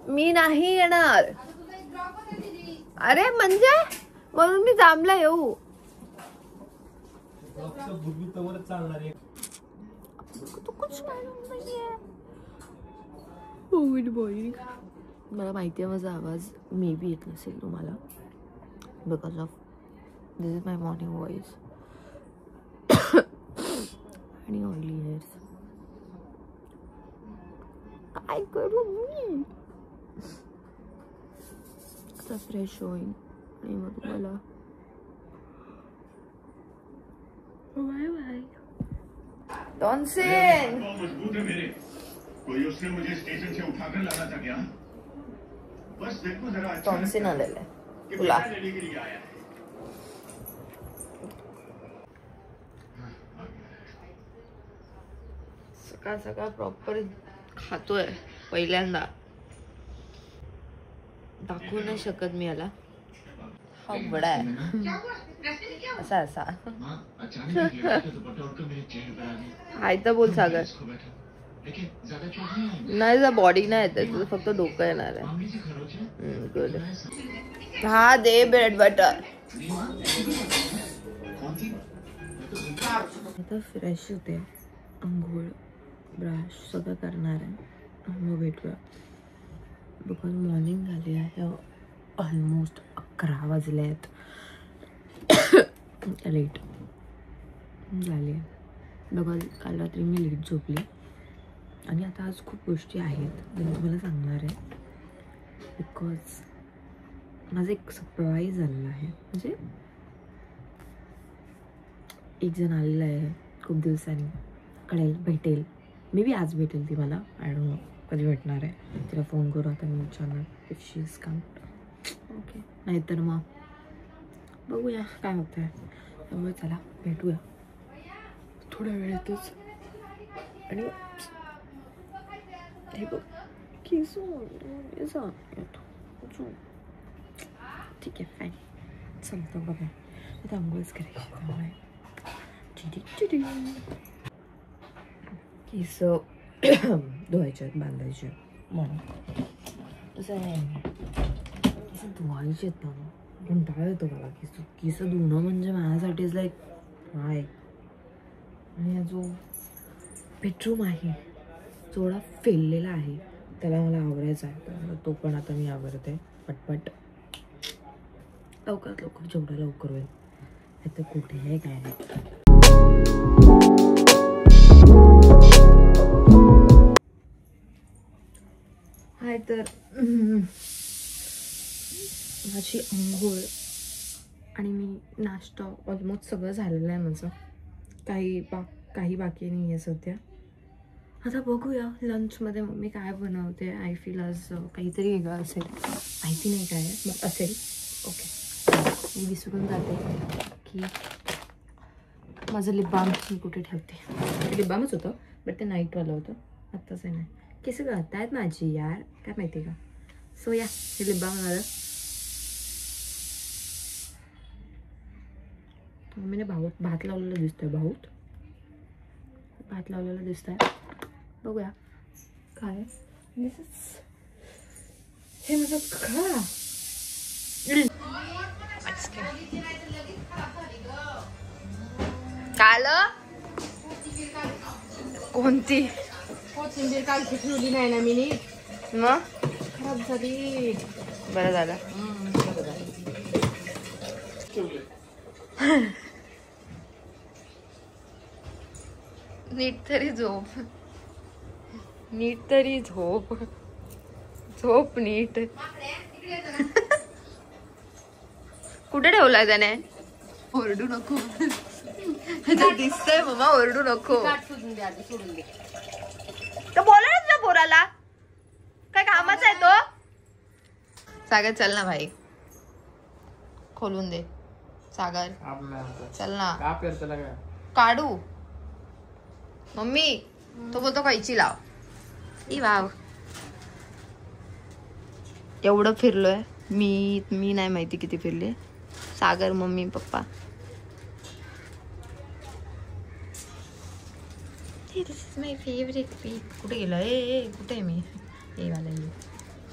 मी नाही येणार. अरे म्हणजे म्हणून मी जामला येऊ. मला माहिती आहे माझा आवाज मे बी येत नसेल तुम्हाला because of this is my morning voice आणि ऑइली हेअर्स. काय करू मी आता फ्रेश होईन आणि मग तुम्हाला बाय बाय. टॉन्सिल कोई उसने मुझे स्टेशन से उठाकर लाना था क्या? बस देखो जरा टॉन्सिल आलेला आहे तुला. सकाळ सकाळ प्रॉपर खातोय पहिल्यांदा. दाखवू नाही शकत मी याला. हा बडा आहे असा असा. हाय तर बोल सागर. नाही बॉडी नाही येते तुझं फक्त डोकं येणार आहे. गुड. हा दे ब्रेड बटर. आता फ्रेश होते अंघोळ ब्रश सगळं करणार आहे मग भेटूया बिकॉज मॉर्निंग झाली आहे. ऑलमोस्ट 11 वाजले आहेत. लेट झाली आहे बिकॉज काल रात्री मी लेट झोपली आणि आता आज खूप गोष्टी आहेत मी तुम्हाला सांगणार आहे बिकॉज माझं एक सरप्राईज आलेलं आहे. म्हणजे एक जण आलेला आहे खूप दिवसांनी कळेल भेटेल मे बी आज भेटेल ती मला. आय डोंट नो कधी भेटणार आहे. तिला फोन करू आता मी विचारणार if she is come. Okay नाहीतर मग बघूया काय होतं आहे. त्यामुळे चला भेटूया थोड्या वेळेतच. आणि हे बघ ठीक आहे फाईन चालतं. बघा आता आंघोळच करायची त्यामुळे केस धुवायचे बांधायचे म्हणून असं आहे. केस धुवायचे आहेत ना कंटाळा येतो मला. केस धुणं म्हणजे माझ्यासाठी इज लाईक हाय. आणि जो बेडरूम आहे थोडा फेललेला आहे त्याला मला आवरायचा आहे तर तो पण आता मी आवरते पटपट लवकरात लवकर जेवढं लवकर होईल. आता कुठे आहे काय नाही. हाय तर माझी अंघोळ आणि मी नाश्ता ऑलमोस्ट सगळं झालेलं आहे माझं. काही बाकी नाही आहे सध्या. आता बघूया लंचमध्ये मम्मी काय बनवते. आय फील आज काहीतरी वेगळं असेल माहिती नाही काय मग असेल. ओके मी विसरून जाते की माझं लिप बाम मी कुठे ठेवते. लिप बामच होतं बट ते नाईटवालं होतं आत्ताच नाही. केस गळत आहेत माझी यार काय माहिती का. सो या हे लिप बाम आलं. मम्मीने भात लावलेलं दिसतोय. भात लावलेलं दिसतंय. बघूया काय हे माझं खा. काल कोणती कोथिंबीर कालची ठेवली नाही ना मी मग खराब झाली. बरं झालं. नीट तरी झोप नीट. कुठे ठेवलाय त्याने. ओरडू नको दिसतंय मम्मा ओरडू नको. तर बोला ना तुझ्या पोराला काय कामाचा आहे तो. सागर चल ना भाई खोलून दे. सागर चल ना काढू. मम्मी तो बोलतो कैची लाव. ई वाव एवढं फिरलोय मी नाही माहिती किती फिरले. Sagar mummy papa. This is my favourite peak. कुठे गेलं ए कुठे आहे मी. हे वाला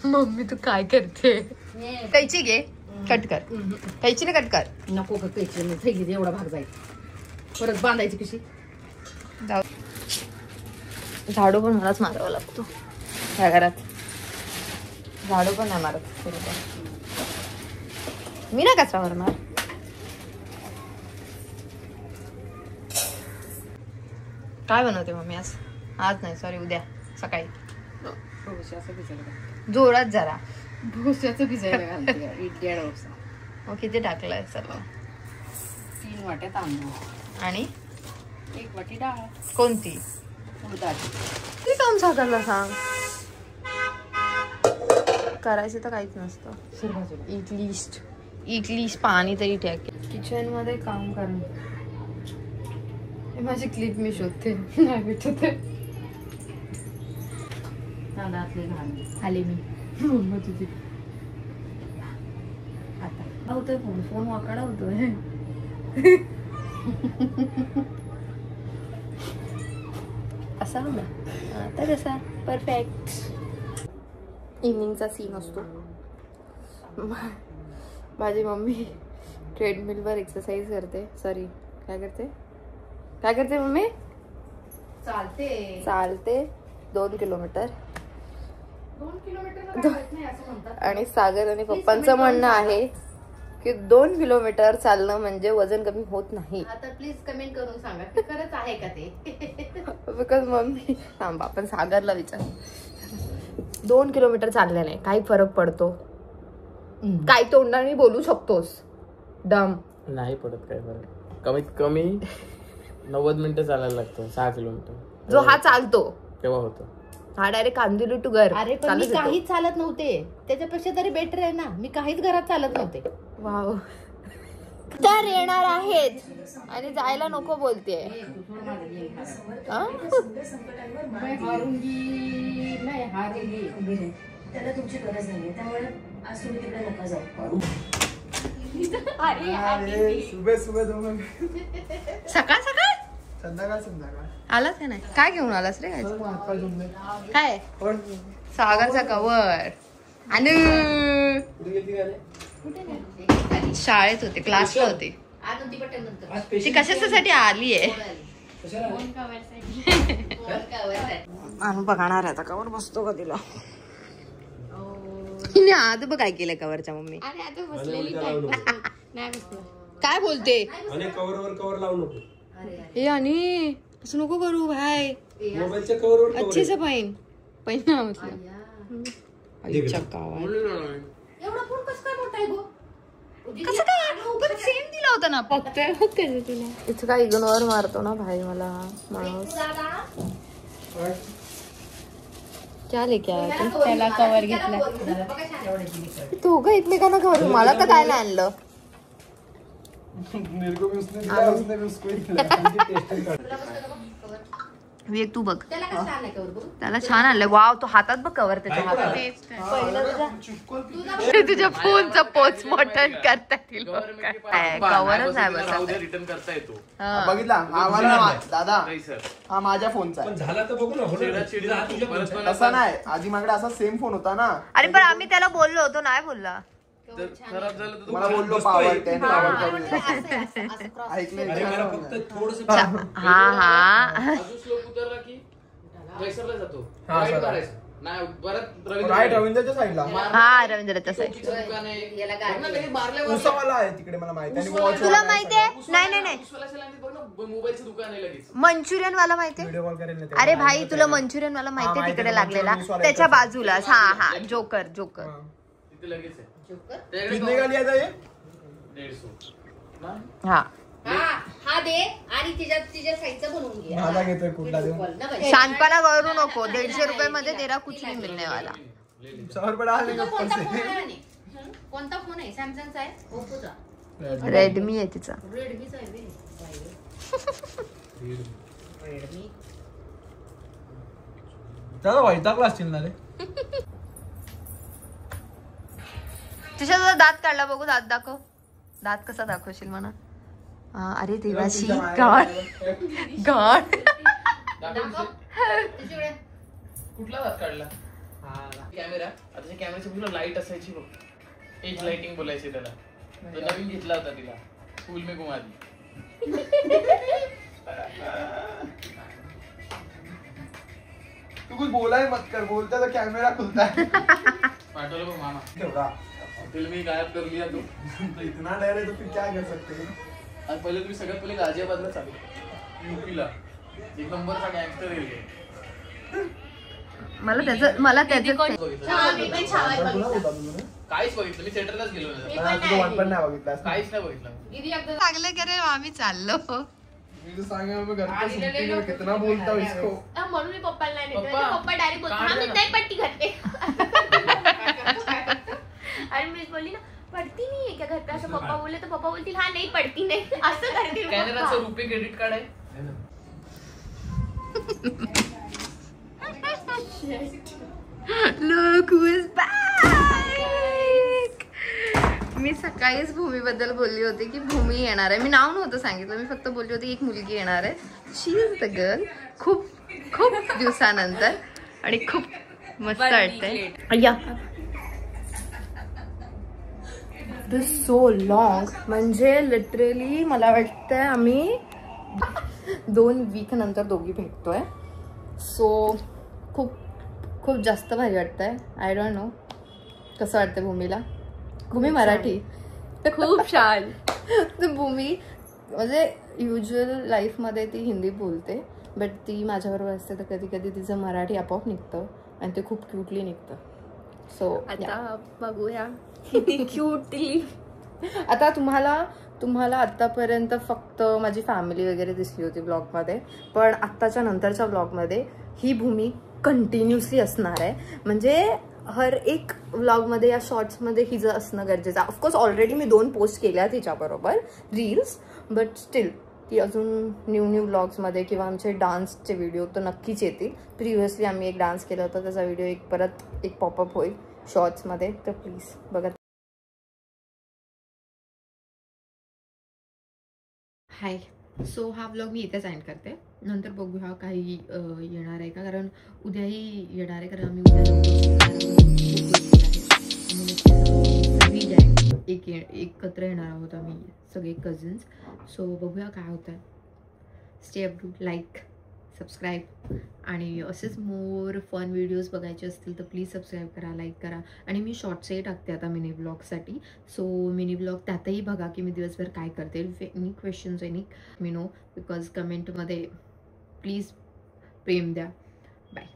मम्मी तू काय करते? कैची घे, कट कर. कैचीने कट कर. नको का कैची थैली एवढा भाग जाईल, परत बांधायची कशी? झाडू पण मलाच मारावा लागतो या घरात. झाडू पण नाही मारत मी, ना कचरा मारणार. काय बनवते मम्मी आज? आज नाही सॉरी, उद्या सकाळी. भोश्याचं भिजायला, जोरात जरा. भोश्याचं भिजायला घालते. इडली आणि डोसा. मग किती टाकलंय सर्व? 3 वाट्या तांदूळ आणि 1 वाटी डाळ. कोणती? उडदाची. ती काम सागरला सांग. करायचं तर काहीच नसतं. इटलीस्ट पाणी तरी ठेक. किचन मध्ये काम करणं. माझी क्लिप मी शोधते. नाही भेटत तांदळातले घाल. आले मी. मम्मा तुझी आता होतोय फोन वाकडा होतोय. असा हो ना, आता कसा परफेक्ट. इव्हनिंगचा सीन असतो. माझी मम्मी ट्रेडमिलवर एक्सरसाइज करते. सॉरी, काय करते मम्मी? चालते 2 किलोमीटर. 2 किलोमीटर असं म्हणतात. आणि सागर आणि पप्पांचं म्हणणं आहे की 2 किलोमीटर चालणं म्हणजे वजन कमी होत नाही. आता प्लीज कमेंट करून सांगा की खरंच आहे का ते. बिकॉज मम्मी थांबा, आपण सागरला विचार. 2 किलोमीटर चालल्याने काही फरक पडतो? काही तोंडाने बोलू शकतोस डम. नाही पडत काय फरक. कमीत कमी 90 मिनिटं चालायला लागतं. 6 किलोमीटर जो हा चालतो तेव्हा होतं. हा डायरेक्ट कांदिवली टू घर. अरे पण मी काहीच चालत नव्हते, त्याच्यापेक्षा तरी बेटर आहे ना. मी काहीच घरात चालत नव्हते. वाव. तर येणार आहेत आणि जायला नको बोलते. त्याला तुमची गरज नाहीये, त्यामुळे आज तुम्ही तिकडे नका जाऊ. सकाळ संध्याकाळ आलास का नाही? काय घेऊन आलास रे? काय सागरचा कवर. आणि शाळेत होते, क्लासला होते. ती कशासाठी आली आहे? आम्ही बघणार आहे आता कवर बसतो का तिला. तिने आज बघ काय केलं कवरच्या मम्मी. काय बोलते? कवर लावू नको. हे आणि असं नको करू भाई. मोबाईलच्या कव्हरवर अच्छे से पहिन म्हटलं. कसं काय? पण सेम दिला होता ना. फक्त इथं काय इग्नोर मारतो ना भाई मला माणूस. क्या लेके आया तू? त्याला कवर घेतला. तू का एकमेकांना कवर. मला तर काय नाही आणलं. विवेक तू बघ, त्याला छान आणलंय. वाव, तो हातात बघ कवर त्याच्या हातात. तुझ्या फोनचा पोस्टमॉर्टम करतात कवरच नाही बसत. रिटर्न करता येतो. बघितला आम्हाला दादा, हा माझ्या फोनचा आहे. झाला तर बघू ना. तसा नाही, आधी माझ्याकडे असा सेम फोन होता ना. अरे पण आम्ही त्याला बोललो होतो, नाही बोलला. खराब झालं तर मला बोललो पावर 10 ऐकले. हा राईट रवींद्रच्या साईडला. हा रवींद्रच्या साईड. उसावाला आहे तिकडे, मला माहिती आहे. तुला माहितीये? नाही मोबाईलचं दुकान आहे लगेच. मंचुरियन वाला माहितीये? व्हिडिओ कॉल करेल. अरे भाई तुला मंचुरियन वाला माहितीये? तिकडे लागलेला त्याच्या बाजूला. हा जोकर. तिथे लगेच आहे. कितने का लिया था ये? 150. हा हा दे आणि तिच्या साईडचा बनवून घे. माझा घेतोय कुठला देऊ? शानपणा करू नको. 150 रुपये मध्ये तेरा कुछ नहीं मिलने वाला. 100 रुपये डालने का ऊपर कोणता से. फोन आहे? कोणता फोन आहे? सॅमसंगचा आहे? ओप्पोचा? रेडमी आहे तिचा. रेडमीचा आहे. रेडमी दादा वैतागला असतील ना रे. तुझ्या तुझा दात काढला बघू. दात दाखव. दात कसा दाखवशील म्हणा. अरे देवाशी गॉड. कुठला दात काढला? कॅमेरा आता कॅमेराची पूर्ण लाईट असायची बघ, एज लाइटिंग बोलायची त्याला. तो नवीन घेतला होता तिला स्कूल में घुमा दी. तू कुछ बोला ही मत कर, बोलता तो कॅमेरा खुलता है. पाठवलं बघ मामा, ठेवला. फिल्म ही गायब कर लिया तू. तो इतना डर है तो फिर क्या कर सकते हैं. आज पहिले तुम्ही सगळ्यात पहिले गाझियाबादला चालू, युपीला एक नंबरचा गँगस्टर एरिया. मला त्याचं काहीच बघितलं मी, थिएटरलाच गेलो नाही. तुझं वन पण नाही बघितला. काहीच नाही बघितलं. चांगले करे आम्ही चाललो. मी तो सांगा मैं घर पे सुनती हूँ कितना बोलता हूँ इसको. म्हणून मी पप्पाला नाही नेत. पप्पा, पप्पा डायरेक्ट बोलतो काढ हा मी ना. नाही पट्टी घालते. आणि मी बोलली ना पडती नाहीये क्या घर पे, असं पप्पा बोलले तर पप्पा बोलतील हा नाही पडती नाही, असं करतील कॅनराचं रुपे क्रेडिट कार्ड आहे. Look who's back! मी सकाळीच भूमीबद्दल बोलली होती की भूमी येणार आहे. मी नाव नव्हतं सांगितलं, मी फक्त बोलली होती एक मुलगी येणार आहे. शी इज द गर्ल. खूप खूप दिवसानंतर आणि खूप मस्त वाटतंय. या दिस सो लॉंग, म्हणजे लिटरली मला वाटतंय आम्ही 2 वीक नंतर दोघी भेटतोय. सो खूप खूप जास्त भारी वाटतंय. आय डोंट नो कसं वाटतं भूमीला. भूमी मराठी खूप छान. तर भूमी म्हणजे युज्युअल लाईफमध्ये ती हिंदी बोलते, बट ती माझ्याबरोबर असते तर कधी कधी तिचं मराठी आपोआप निघतं आणि ते खूप क्यूटली निघतं. सो आता बघूया किती क्यूटली. आता तुम्हाला आत्तापर्यंत फक्त माझी फॅमिली वगैरे दिसली होती ब्लॉगमध्ये, पण आत्ताच्या नंतरच्या ब्लॉगमध्ये ही भूमी कंटिन्युअसली असणार आहे. म्हणजे हर एक व्लॉगमध्ये या शॉर्ट्समध्ये हिचं असणं गरजेचं आहे. ऑफकोर्स ऑलरेडी मी 2 पोस्ट केल्या तिच्याबरोबर रील्स, बट स्टील ती अजून न्यू व्लॉग्समध्ये किंवा आमचे डान्सचे व्हिडिओ तर नक्कीच येतील. प्रिव्हियसली आम्ही एक डान्स केला होता, त्याचा व्हिडिओ परत एक पॉपअप होईल शॉर्ट्समध्ये, तर प्लीज बघा. हाय, सो हा व्लॉग मी इथेच एंड करते. नंतर बघूया काही येणार आहे का, कारण उद्याही येणार आहे, कारण आम्ही उद्या एकत्र येणार आहोत आम्ही सगळे कझन्स. सो बघूया काय होतं आहे. स्टे अपडेट, लाईक, सबस्क्राईब आणि असेच मोर फन व्हिडिओज बघायचे असतील तर प्लीज सबस्क्राईब करा, लाईक करा. आणि मी शॉर्ट्सही टाकते आता मिनी ब्लॉगसाठी. सो मिनी ब्लॉग त्यातही बघा की मी दिवसभर काय करते. Any questions me know, because कमेंटमध्ये प्लीज प्रेम द्या. बाय.